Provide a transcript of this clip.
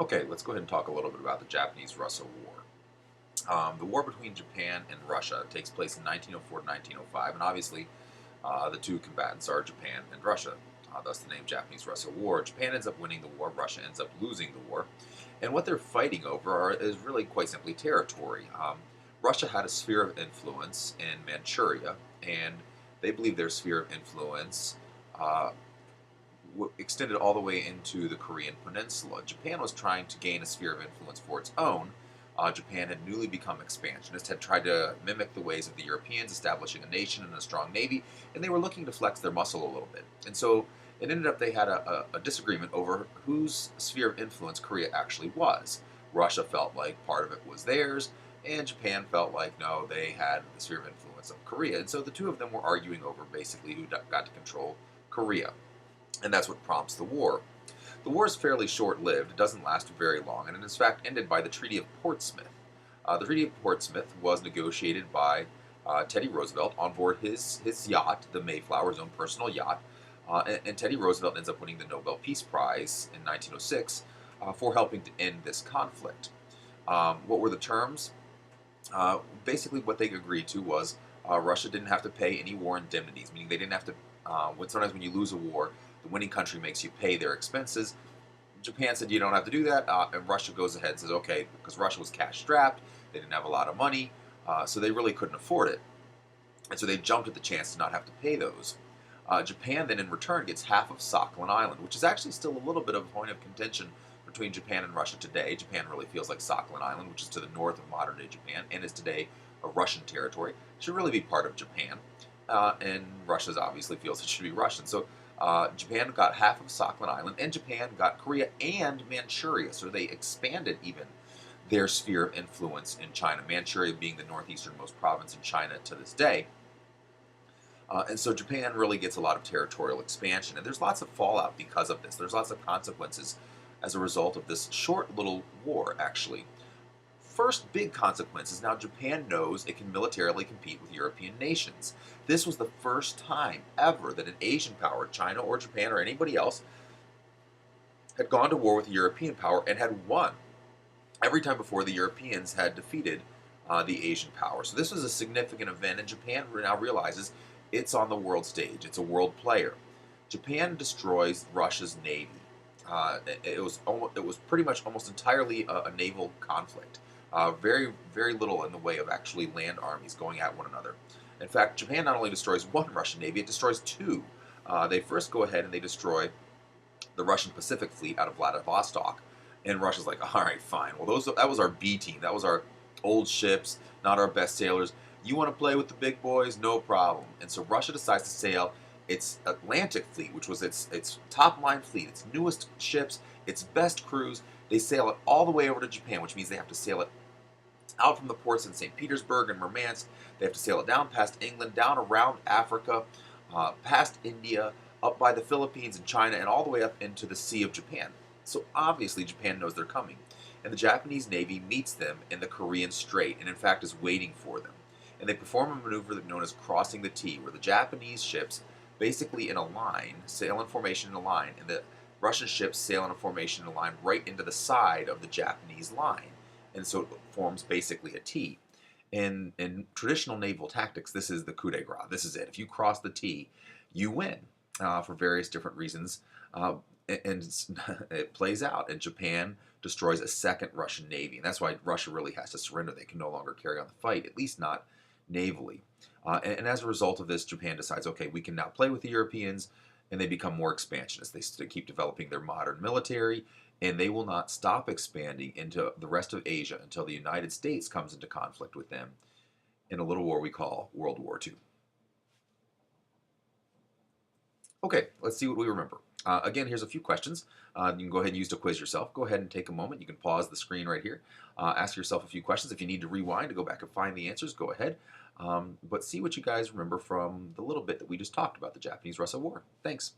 Okay, let's go ahead and talk a little bit about the Japanese-Russo War. The war between Japan and Russia takes place in 1904 to 1905, and obviously the two combatants are Japan and Russia. Thus, the name Japanese-Russo War. Japan ends up winning the war. Russia ends up losing the war, and what they're fighting over is really quite simply territory. Russia had a sphere of influence in Manchuria, and they believe their sphere of influence uh, extended all the way into the Korean Peninsula. Japan was trying to gain a sphere of influence for its own. Japan had newly become expansionist, had tried to mimic the ways of the Europeans, establishing a nation and a strong navy, and they were looking to flex their muscle a little bit. And so it ended up they had a disagreement over whose sphere of influence Korea actually was. Russia felt like part of it was theirs, and Japan felt like no, they had the sphere of influence of Korea. And so the two of them were arguing over basically who got to control Korea. And that's what prompts the war. The war is fairly short lived, it doesn't last very long, and it in fact ended by the Treaty of Portsmouth. The Treaty of Portsmouth was negotiated by Teddy Roosevelt on board his yacht, the Mayflower, his own personal yacht. And Teddy Roosevelt ends up winning the Nobel Peace Prize in 1906 for helping to end this conflict. What were the terms? Basically, what they agreed to was Russia didn't have to pay any war indemnities, meaning they didn't have to. Sometimes when you lose a war, the winning country makes you pay their expenses. Japan said you don't have to do that, and Russia goes ahead and says okay, because Russia was cash strapped, they didn't have a lot of money, so they really couldn't afford it, and so they jumped at the chance to not have to pay those. Japan then in return gets half of Sakhalin Island, which is actually still a little bit of a point of contention between Japan and Russia today. Japan really feels like Sakhalin Island, which is to the north of modern day Japan and is today a Russian territory, should really be part of Japan. And Russia obviously feels it should be Russian. So Japan got half of Sakhalin Island, and Japan got Korea and Manchuria. So they expanded even their sphere of influence in China, Manchuria being the northeasternmost province in China to this day. And so Japan really gets a lot of territorial expansion, and there's lots of fallout because of this. There's lots of consequences as a result of this short little war, actually. First big consequence is now Japan knows it can militarily compete with European nations. This was the first time ever that an Asian power, China or Japan or anybody else, had gone to war with a European power and had won. Every time before, the Europeans had defeated the Asian power. So this was a significant event, and Japan now realizes it's on the world stage. It's a world player. Japan destroys Russia's navy. It was pretty much almost entirely a naval conflict. Very little in the way of actually land armies going at one another. In fact, Japan not only destroys one Russian navy, it destroys two. They first go ahead and they destroy the Russian Pacific Fleet out of Vladivostok, and Russia's like, all right, fine. Well, that was our B team. That was our old ships, not our best sailors. You want to play with the big boys? No problem. And so Russia decides to sail its Atlantic Fleet, which was its top line fleet, its newest ships, its best crews. They sail it all the way over to Japan, which means they have to sail it out from the ports in St. Petersburg and Murmansk. They have to sail it down past England, down around Africa, past India, up by the Philippines and China, and all the way up into the Sea of Japan. So obviously Japan knows they're coming. And the Japanese Navy meets them in the Korean Strait, and in fact is waiting for them. And they perform a maneuver known as crossing the T, where the Japanese ships, basically in a line, sail in formation in a line, and the Russian ships sail in a formation in a line right into the side of the Japanese line. And so it forms basically a T. In traditional naval tactics, this is the coup de grace. This is it. If you cross the T, you win for various different reasons. And it plays out. And Japan destroys a second Russian navy. And that's why Russia really has to surrender. They can no longer carry on the fight, at least not navally. And as a result of this, Japan decides, okay, we can now play with the Europeans, and they become more expansionist. They keep developing their modern military, and they will not stop expanding into the rest of Asia until the United States comes into conflict with them in a little war we call World War II. Okay, let's see what we remember. Again, here's a few questions. You can go ahead and use to quiz yourself. Go ahead and take a moment. You can pause the screen right here. Ask yourself a few questions. If you need to rewind to go back and find the answers, go ahead. But see what you guys remember from the little bit that we just talked about, the Japanese-Russo War. Thanks.